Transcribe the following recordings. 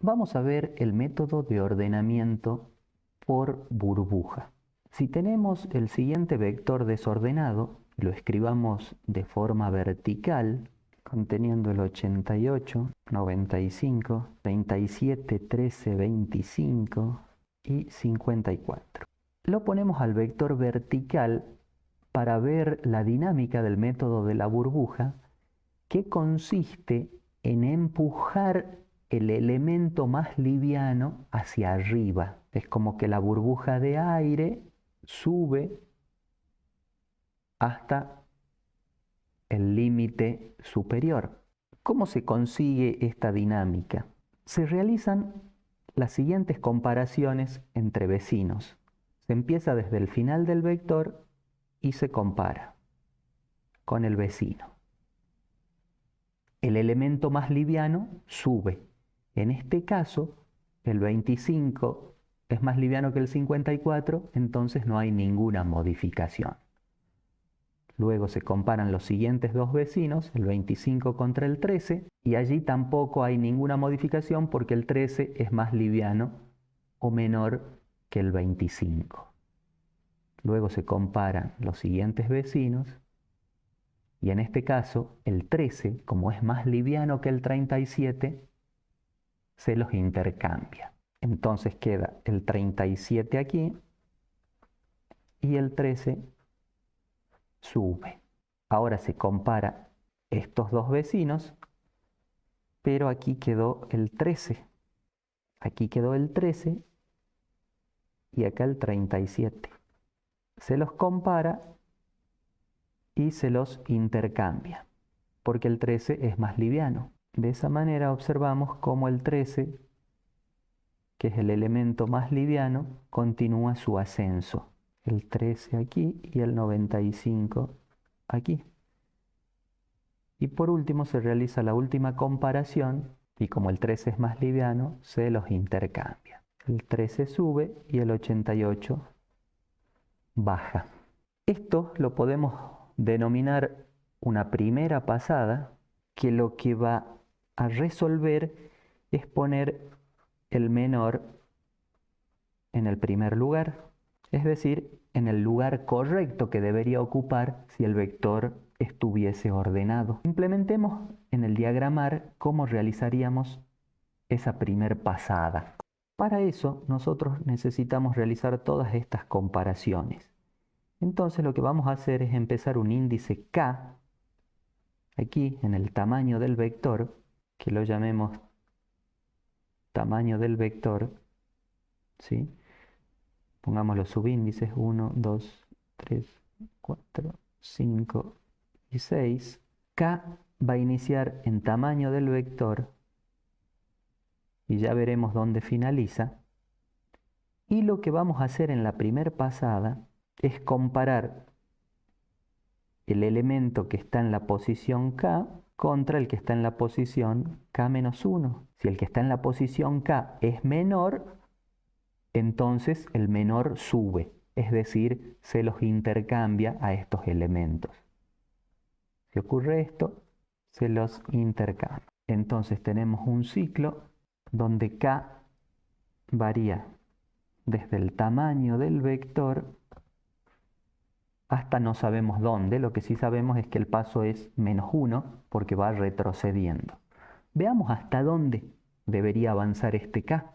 Vamos a ver el método de ordenamiento por burbuja. Si tenemos el siguiente vector desordenado, lo escribamos de forma vertical, conteniendo el 88, 95, 37, 13, 25 y 54. Lo ponemos al vector vertical para ver la dinámica del método de la burbuja, que consiste en empujar el elemento más liviano hacia arriba. Es como que la burbuja de aire sube hasta el límite superior. ¿Cómo se consigue esta dinámica? Se realizan las siguientes comparaciones entre vecinos. Se empieza desde el final del vector y se compara con el vecino. El elemento más liviano sube. En este caso, el 25 es más liviano que el 54, entonces no hay ninguna modificación. Luego se comparan los siguientes dos vecinos, el 25 contra el 13, y allí tampoco hay ninguna modificación porque el 13 es más liviano o menor que el 25. Luego se comparan los siguientes vecinos, y en este caso el 13, como es más liviano que el 37, se los intercambia. Entonces queda el 37 aquí y el 13 sube. Ahora se compara estos dos vecinos, pero aquí quedó el 13. Aquí quedó el 13 y acá el 37. Se los compara y se los intercambia, porque el 13 es más liviano. De esa manera observamos cómo el 13, que es el elemento más liviano, continúa su ascenso. El 13 aquí y el 95 aquí. Y por último se realiza la última comparación y como el 13 es más liviano, se los intercambia. El 13 sube y el 88 baja. Esto lo podemos denominar una primera pasada, que lo que va a resolver es poner el menor en el primer lugar, es decir, en el lugar correcto que debería ocupar si el vector estuviese ordenado. Implementemos en el diagramar cómo realizaríamos esa primer pasada. Para eso nosotros necesitamos realizar todas estas comparaciones. Entonces lo que vamos a hacer es empezar un índice K, aquí en el tamaño del vector, que lo llamemos tamaño del vector, ¿sí? Pongamos los subíndices 1, 2, 3, 4, 5 y 6. K va a iniciar en tamaño del vector y ya veremos dónde finaliza. Y lo que vamos a hacer en la primera pasada es comparar el elemento que está en la posición K contra el que está en la posición K-1. Si el que está en la posición K es menor, entonces el menor sube, es decir, se los intercambia a estos elementos. Si ocurre esto, se los intercambia. Entonces tenemos un ciclo donde K varía desde el tamaño del vector hasta no sabemos dónde. Lo que sí sabemos es que el paso es -1 porque va retrocediendo. Veamos hasta dónde debería avanzar este K.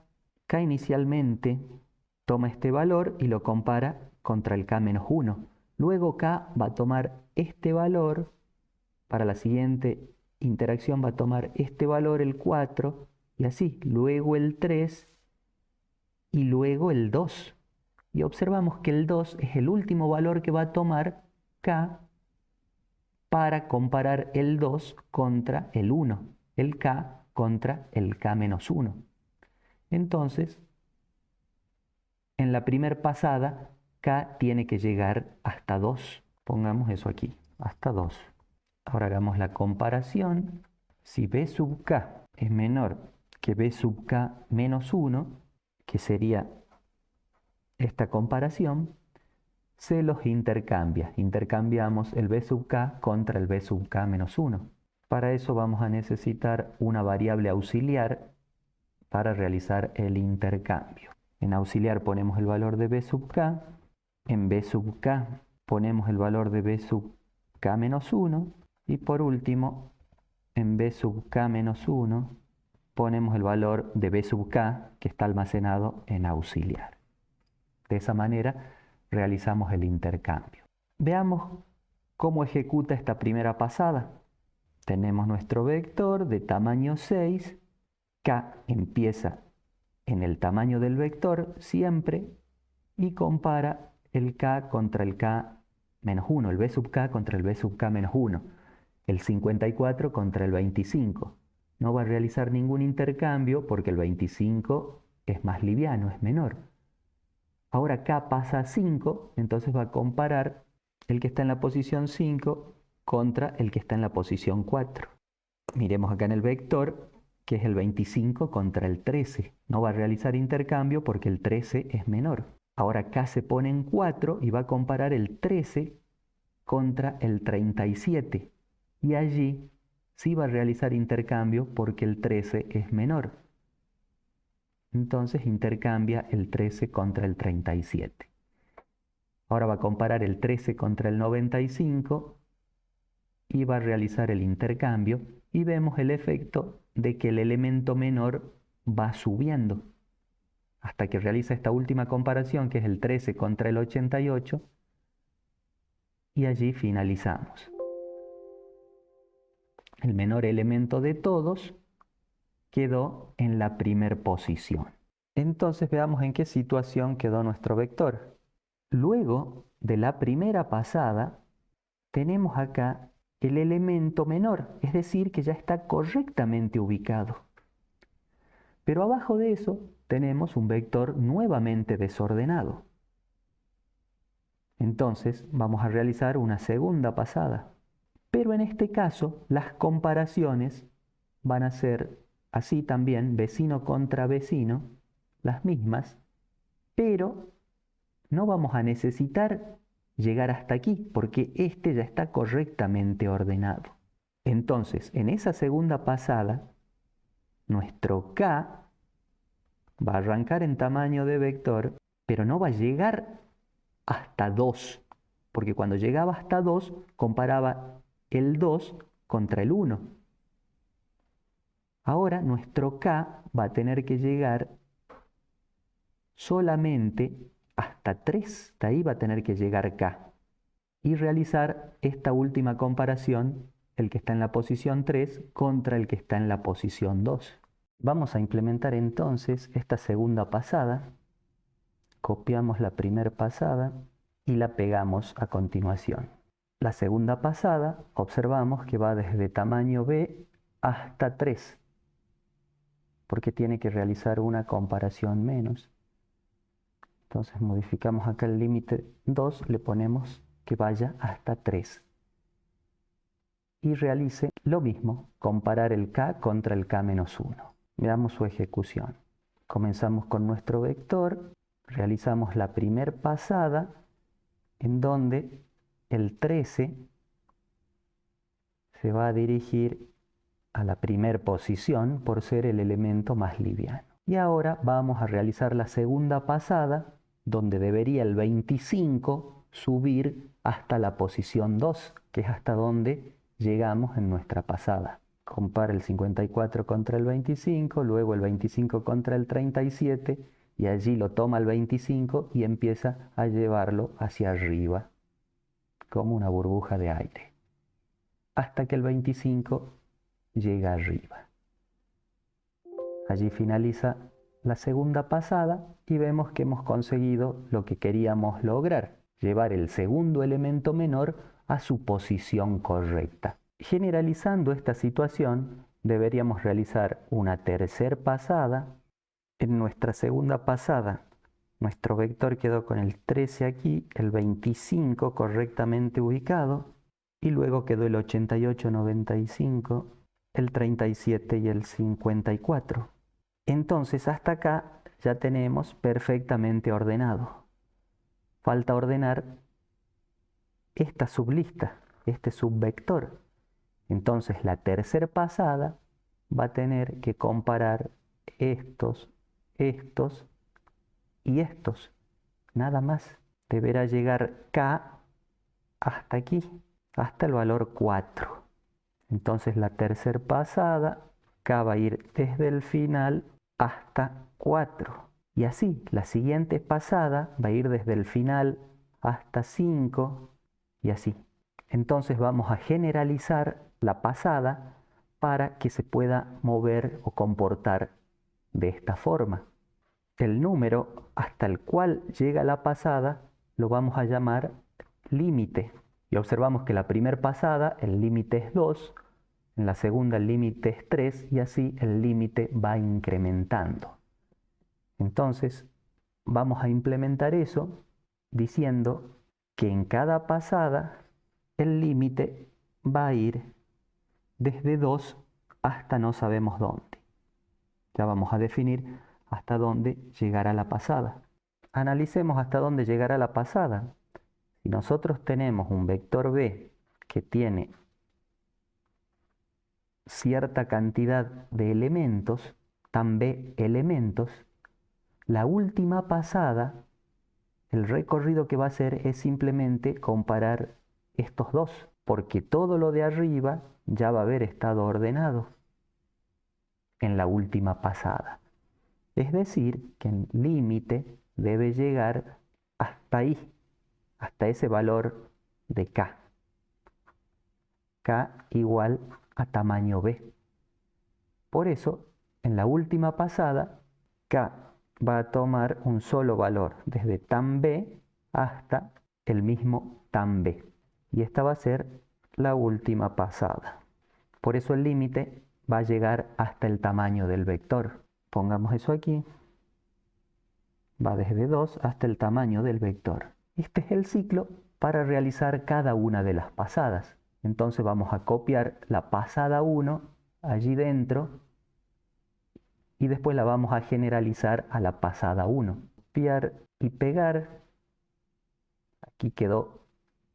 K inicialmente toma este valor y lo compara contra el K-1. Luego K va a tomar este valor, para la siguiente interacción va a tomar este valor, el 4, y así, luego el 3 y luego el 2. Y observamos que el 2 es el último valor que va a tomar K para comparar el 2 contra el 1, el K contra el K-1. Entonces, en la primera pasada, K tiene que llegar hasta 2. Pongamos eso aquí, hasta 2. Ahora hagamos la comparación. Si B sub K es menor que B sub K menos 1, que sería esta comparación, se los intercambia. Intercambiamos el B sub K contra el B sub K menos 1. Para eso vamos a necesitar una variable auxiliar para realizar el intercambio. En auxiliar ponemos el valor de b sub k, en b sub k ponemos el valor de b sub k menos 1 y por último en b sub k menos 1 ponemos el valor de b sub k que está almacenado en auxiliar. De esa manera realizamos el intercambio. Veamos cómo ejecuta esta primera pasada. Tenemos nuestro vector de tamaño 6, k empieza en el tamaño del vector siempre y compara el k contra el k menos 1, el b sub k contra el b sub k menos 1, el 54 contra el 25. No va a realizar ningún intercambio porque el 25 es más liviano, es menor. Ahora k pasa a 5, entonces va a comparar el que está en la posición 5 contra el que está en la posición 4. Miremos acá en el vector que es el 25 contra el 13. No va a realizar intercambio porque el 13 es menor. Ahora k se pone en 4 y va a comparar el 13 contra el 37. Y allí sí va a realizar intercambio porque el 13 es menor. Entonces intercambia el 13 contra el 37. Ahora va a comparar el 13 contra el 95 y va a realizar el intercambio y vemos el efecto de que el elemento menor va subiendo hasta que realiza esta última comparación que es el 13 contra el 88 y allí finalizamos. El menor elemento de todos quedó en la primer posición. Entonces veamos en qué situación quedó nuestro vector. Luego de la primera pasada tenemos acá el elemento menor, es decir, que ya está correctamente ubicado. Pero abajo de eso tenemos un vector nuevamente desordenado. Entonces vamos a realizar una segunda pasada. Pero en este caso las comparaciones van a ser así también, vecino contra vecino, las mismas, pero no vamos a necesitar llegar hasta aquí porque este ya está correctamente ordenado. Entonces, en esa segunda pasada, nuestro k va a arrancar en tamaño de vector, pero no va a llegar hasta 2, porque cuando llegaba hasta 2, comparaba el 2 contra el 1. Ahora nuestro k va a tener que llegar solamente hasta 3, de ahí va a tener que llegar k, y realizar esta última comparación, el que está en la posición 3 contra el que está en la posición 2. Vamos a implementar entonces esta segunda pasada, copiamos la primera pasada y la pegamos a continuación. La segunda pasada observamos que va desde tamaño b hasta 3, porque tiene que realizar una comparación menos. Entonces modificamos acá el límite 2, le ponemos que vaya hasta 3. Y realice lo mismo, comparar el k contra el k menos 1. Veamos su ejecución. Comenzamos con nuestro vector, realizamos la primera pasada en donde el 13 se va a dirigir a la primera posición por ser el elemento más liviano. Y ahora vamos a realizar la segunda pasada donde debería el 25 subir hasta la posición 2, que es hasta donde llegamos en nuestra pasada. Compara el 54 contra el 25, luego el 25 contra el 37 y allí lo toma el 25 y empieza a llevarlo hacia arriba como una burbuja de aire hasta que el 25 llega arriba. Allí finaliza la segunda pasada y vemos que hemos conseguido lo que queríamos lograr, llevar el segundo elemento menor a su posición correcta. Generalizando esta situación, deberíamos realizar una tercera pasada. En nuestra segunda pasada, nuestro vector quedó con el 13 aquí, el 25 correctamente ubicado, y luego quedó el 88, 95, el 37 y el 54. Entonces hasta acá ya tenemos perfectamente ordenado. Falta ordenar esta sublista, este subvector. Entonces la tercera pasada va a tener que comparar estos, estos y estos. Nada más. Deberá llegar K hasta aquí, hasta el valor 4. Entonces la tercera pasada, K va a ir desde el final hasta 4. Y así, la siguiente pasada va a ir desde el final hasta 5 y así. Entonces vamos a generalizar la pasada para que se pueda mover o comportar de esta forma. El número hasta el cual llega la pasada lo vamos a llamar límite. Y observamos que la primera pasada el límite es 2, en la segunda el límite es 3 y así el límite va incrementando. Entonces vamos a implementar eso diciendo que en cada pasada el límite va a ir desde 2 hasta no sabemos dónde. Ya vamos a definir hasta dónde llegará la pasada. Analicemos hasta dónde llegará la pasada. Si nosotros tenemos un vector B que tiene cierta cantidad de elementos, tan B elementos, la última pasada, el recorrido que va a hacer es simplemente comparar estos dos, porque todo lo de arriba ya va a haber estado ordenado en la última pasada. Es decir, que el límite debe llegar hasta ahí, hasta ese valor de K. K igual a tamaño B. Por eso, en la última pasada, K va a tomar un solo valor, desde tan B hasta el mismo tan B. Y esta va a ser la última pasada. Por eso el límite va a llegar hasta el tamaño del vector. Pongamos eso aquí. Va desde 2 hasta el tamaño del vector. Este es el ciclo para realizar cada una de las pasadas. Entonces vamos a copiar la pasada 1 allí dentro y después la vamos a generalizar a la pasada 1. Copiar y pegar. Aquí quedó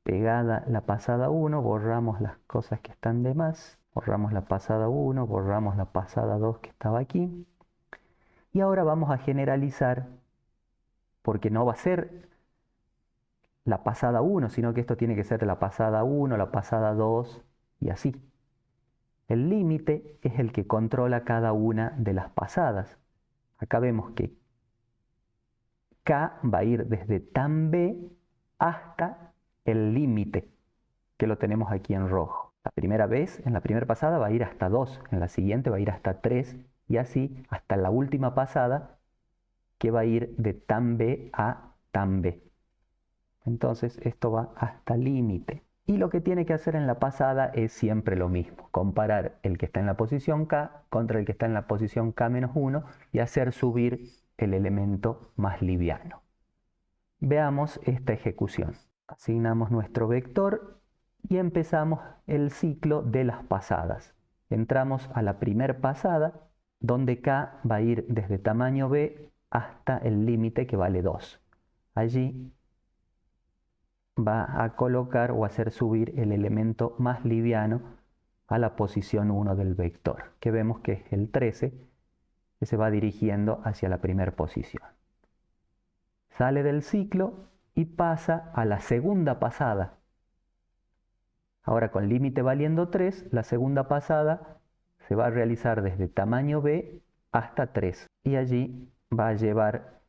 pegada la pasada 1, borramos las cosas que están de más. Borramos la pasada 1, borramos la pasada 2 que estaba aquí. Y ahora vamos a generalizar, porque no va a ser la pasada 1, sino que esto tiene que ser la pasada 1, la pasada 2 y así. El límite es el que controla cada una de las pasadas. Acá vemos que K va a ir desde tan B hasta el límite, que lo tenemos aquí en rojo. La primera vez, en la primera pasada va a ir hasta 2, en la siguiente va a ir hasta 3 y así hasta la última pasada que va a ir de tan B a tan B. Entonces esto va hasta límite. Y lo que tiene que hacer en la pasada es siempre lo mismo. Comparar el que está en la posición K contra el que está en la posición K-1 y hacer subir el elemento más liviano. Veamos esta ejecución. Asignamos nuestro vector y empezamos el ciclo de las pasadas. Entramos a la primera pasada, donde K va a ir desde tamaño B hasta el límite que vale 2. Allí va a colocar o hacer subir el elemento más liviano a la posición 1 del vector, que vemos que es el 13, que se va dirigiendo hacia la primera posición. Sale del ciclo y pasa a la segunda pasada. Ahora con límite valiendo 3, la segunda pasada se va a realizar desde tamaño B hasta 3 y allí va a llevar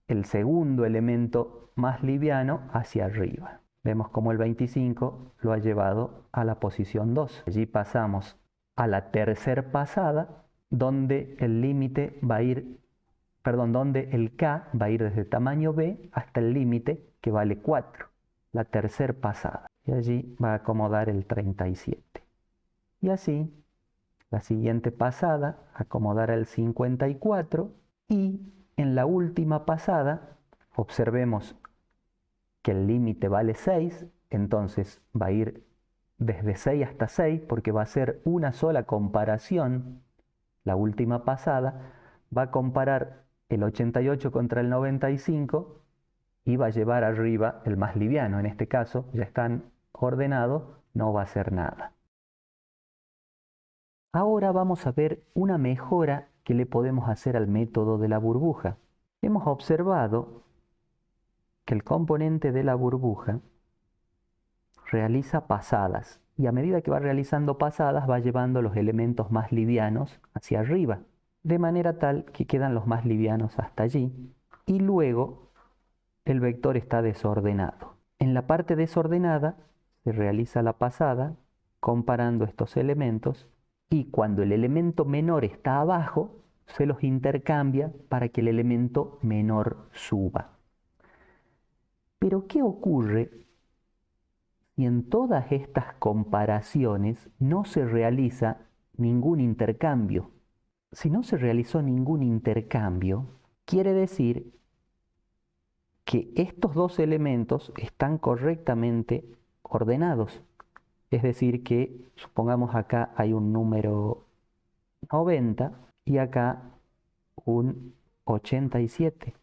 el segundo elemento más liviano hacia arriba. Vemos como el 25 lo ha llevado a la posición 2. Allí pasamos a la tercera pasada, donde el límite va a ir, donde el K va a ir desde tamaño B hasta el límite que vale 4. La tercera pasada. Y allí va a acomodar el 37. Y así, la siguiente pasada acomodará el 54 y en la última pasada, observemos que el límite vale 6, entonces va a ir desde 6 hasta 6 porque va a ser una sola comparación. La última pasada va a comparar el 88 contra el 95 y va a llevar arriba el más liviano. En este caso ya están ordenados, no va a hacer nada. Ahora vamos a ver una mejora ¿qué le podemos hacer al método de la burbuja? Hemos observado que el componente de la burbuja realiza pasadas y a medida que va realizando pasadas va llevando los elementos más livianos hacia arriba, de manera tal que quedan los más livianos hasta allí y luego el vector está desordenado. En la parte desordenada se realiza la pasada comparando estos elementos y cuando el elemento menor está abajo se los intercambia para que el elemento menor suba. Pero ¿qué ocurre si en todas estas comparaciones no se realiza ningún intercambio? Si no se realizó ningún intercambio, quiere decir que estos dos elementos están correctamente ordenados. Es decir, que supongamos acá hay un número 90 y acá un 87.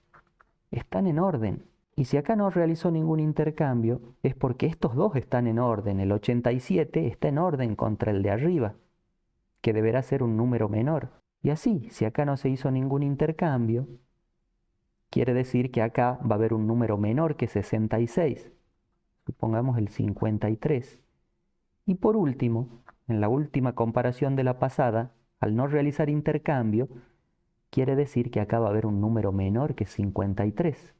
Están en orden. Y si acá no realizó ningún intercambio, es porque estos dos están en orden. El 87 está en orden contra el de arriba, que deberá ser un número menor. Y así, si acá no se hizo ningún intercambio, quiere decir que acá va a haber un número menor que 66. Supongamos el 53. Y por último, en la última comparación de la pasada, al no realizar intercambio, quiere decir que acá va a haber un número menor que 53.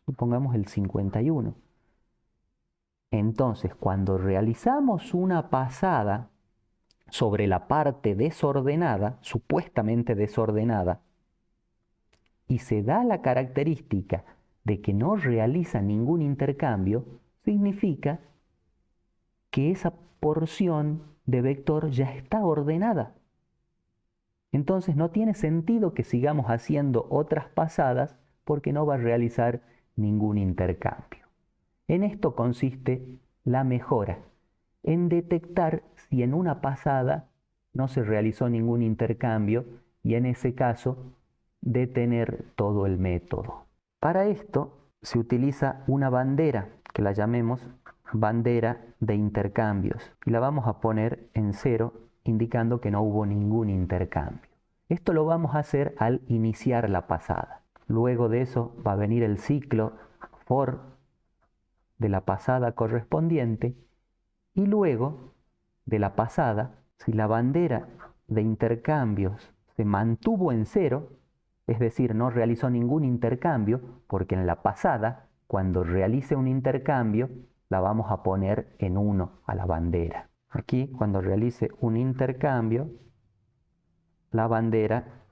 Supongamos el 51. Entonces, cuando realizamos una pasada sobre la parte desordenada, supuestamente desordenada, y se da la característica de que no realiza ningún intercambio, significa que esa porción de vector ya está ordenada. Entonces no tiene sentido que sigamos haciendo otras pasadas porque no va a realizar ningún intercambio. En esto consiste la mejora, en detectar si en una pasada no se realizó ningún intercambio y en ese caso detener todo el método. Para esto se utiliza una bandera que la llamemos bandera de intercambios y la vamos a poner en 0 indicando que no hubo ningún intercambio. Esto lo vamos a hacer al iniciar la pasada. Luego de eso va a venir el ciclo for de la pasada correspondiente y luego de la pasada, si la bandera de intercambios se mantuvo en 0, es decir, no realizó ningún intercambio, porque en la pasada, cuando realice un intercambio, la vamos a poner en 1 a la bandera. Aquí, cuando realice un intercambio, la bandera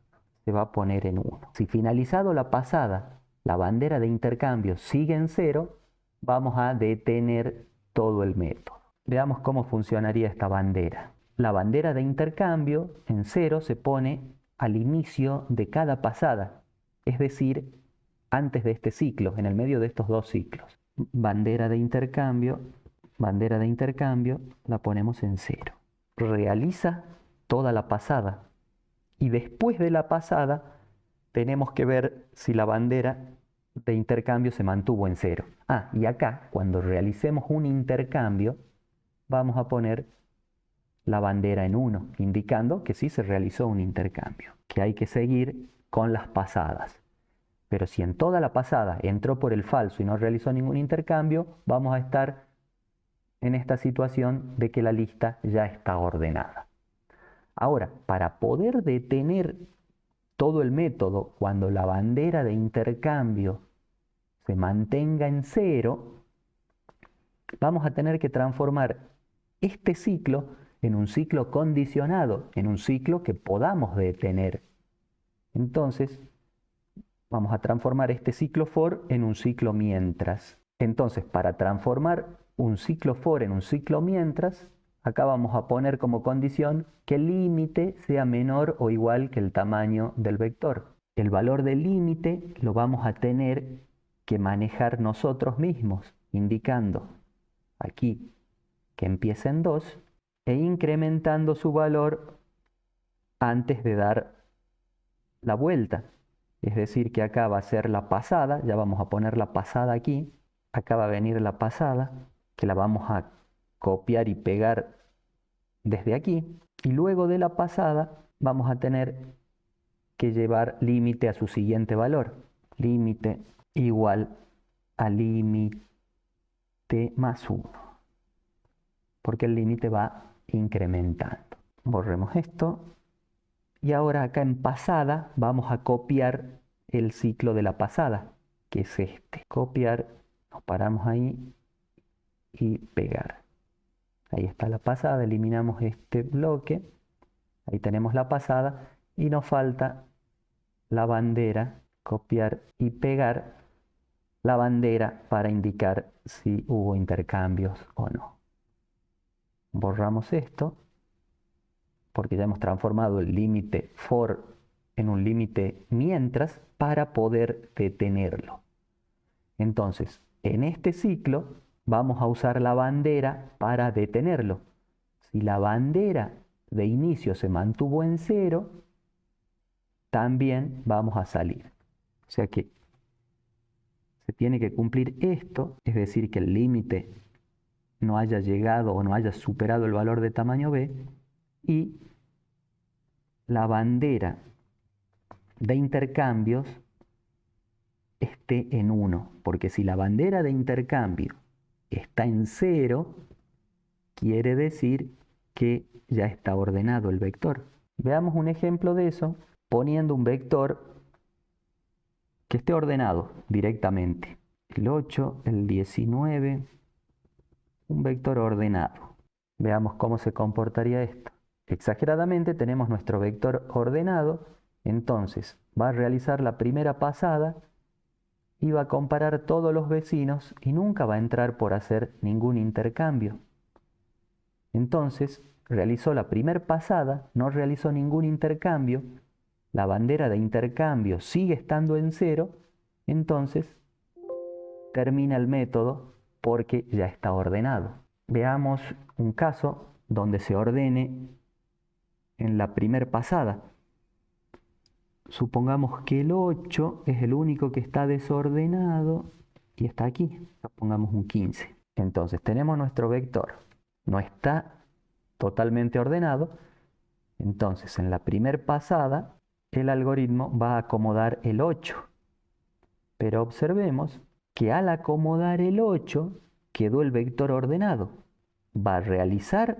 se va a poner en 1. Si finalizado la pasada, la bandera de intercambio sigue en 0, vamos a detener todo el método. Veamos cómo funcionaría esta bandera. La bandera de intercambio en 0 se pone al inicio de cada pasada, es decir, antes de este ciclo, en el medio de estos dos ciclos. Bandera de intercambio, la ponemos en 0. Realiza toda la pasada y después de la pasada tenemos que ver si la bandera de intercambio se mantuvo en 0. Y acá, cuando realicemos un intercambio, vamos a poner la bandera en 1, indicando que sí se realizó un intercambio, que hay que seguir con las pasadas. Pero si en toda la pasada entró por el falso y no realizó ningún intercambio, vamos a estar en esta situación de que la lista ya está ordenada. Ahora, para poder detener todo el método cuando la bandera de intercambio se mantenga en 0, vamos a tener que transformar este ciclo en un ciclo condicionado, en un ciclo que podamos detener. Entonces, vamos a transformar este ciclo for en un ciclo mientras. Entonces, para transformar un ciclo for en un ciclo mientras, acá vamos a poner como condición que el límite sea menor o igual que el tamaño del vector. El valor del límite lo vamos a tener que manejar nosotros mismos, indicando aquí que empieza en 2 e incrementando su valor antes de dar la vuelta. Es decir, que acá va a ser la pasada, ya vamos a poner la pasada aquí, acá va a venir la pasada, que la vamos a copiar y pegar desde aquí, y luego de la pasada vamos a tener que llevar límite a su siguiente valor. Límite igual a límite más 1, porque el límite va incrementando. Borremos esto. Y ahora acá en pasada vamos a copiar el ciclo de la pasada, que es este. Copiar, nos paramos ahí y pegar. Ahí está la pasada, eliminamos este bloque. Ahí tenemos la pasada y nos falta la bandera. Copiar y pegar la bandera para indicar si hubo intercambios o no. Borramos esto, porque ya hemos transformado el límite for en un límite mientras para poder detenerlo. Entonces, en este ciclo vamos a usar la bandera para detenerlo. Si la bandera de inicio se mantuvo en 0, también vamos a salir. O sea que se tiene que cumplir esto, es decir, que el límite no haya llegado o no haya superado el valor de tamaño b, y la bandera de intercambios esté en 1, porque si la bandera de intercambio está en 0, quiere decir que ya está ordenado el vector. Veamos un ejemplo de eso poniendo un vector que esté ordenado directamente. El 8, el 19, un vector ordenado. Veamos cómo se comportaría esto. Exageradamente tenemos nuestro vector ordenado, entonces va a realizar la primera pasada y va a comparar todos los vecinos y nunca va a entrar por hacer ningún intercambio. Entonces realizó la primera pasada, no realizó ningún intercambio, la bandera de intercambio sigue estando en 0, entonces termina el método porque ya está ordenado. Veamos un caso donde se ordene en la primera pasada. Supongamos que el 8 es el único que está desordenado y está aquí. Pongamos un 15. Entonces tenemos nuestro vector. No está totalmente ordenado. Entonces en la primera pasada el algoritmo va a acomodar el 8. Pero observemos que al acomodar el 8 quedó el vector ordenado. Va a realizar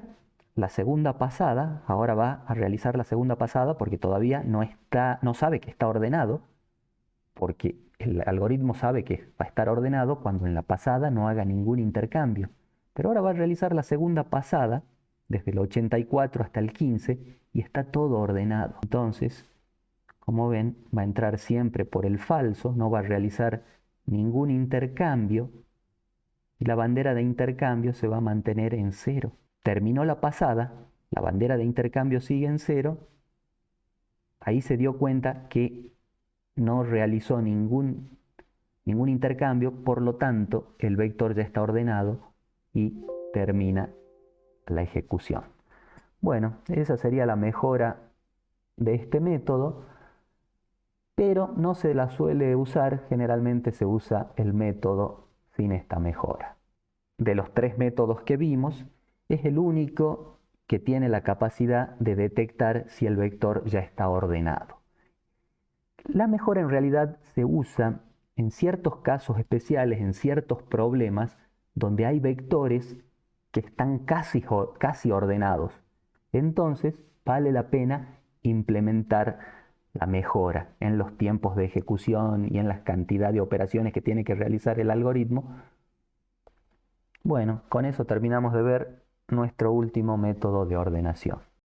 la segunda pasada, ahora va a realizar la segunda pasada porque todavía no sabe que está ordenado, porque el algoritmo sabe que va a estar ordenado cuando en la pasada no haga ningún intercambio. Pero ahora va a realizar la segunda pasada, desde el 84 hasta el 15, y está todo ordenado. Entonces, como ven, va a entrar siempre por el falso, no va a realizar ningún intercambio, y la bandera de intercambio se va a mantener en 0. Terminó la pasada, la bandera de intercambio sigue en 0, ahí se dio cuenta que no realizó ningún intercambio, por lo tanto el vector ya está ordenado y termina la ejecución. Bueno, esa sería la mejora de este método, pero no se la suele usar, generalmente se usa el método sin esta mejora. De los 3 métodos que vimos, es el único que tiene la capacidad de detectar si el vector ya está ordenado. La mejora en realidad se usa en ciertos casos especiales, en ciertos problemas, donde hay vectores que están casi ordenados. Entonces, vale la pena implementar la mejora en los tiempos de ejecución y en la cantidad de operaciones que tiene que realizar el algoritmo. Bueno, con eso terminamos de ver nuestro último método de ordenación.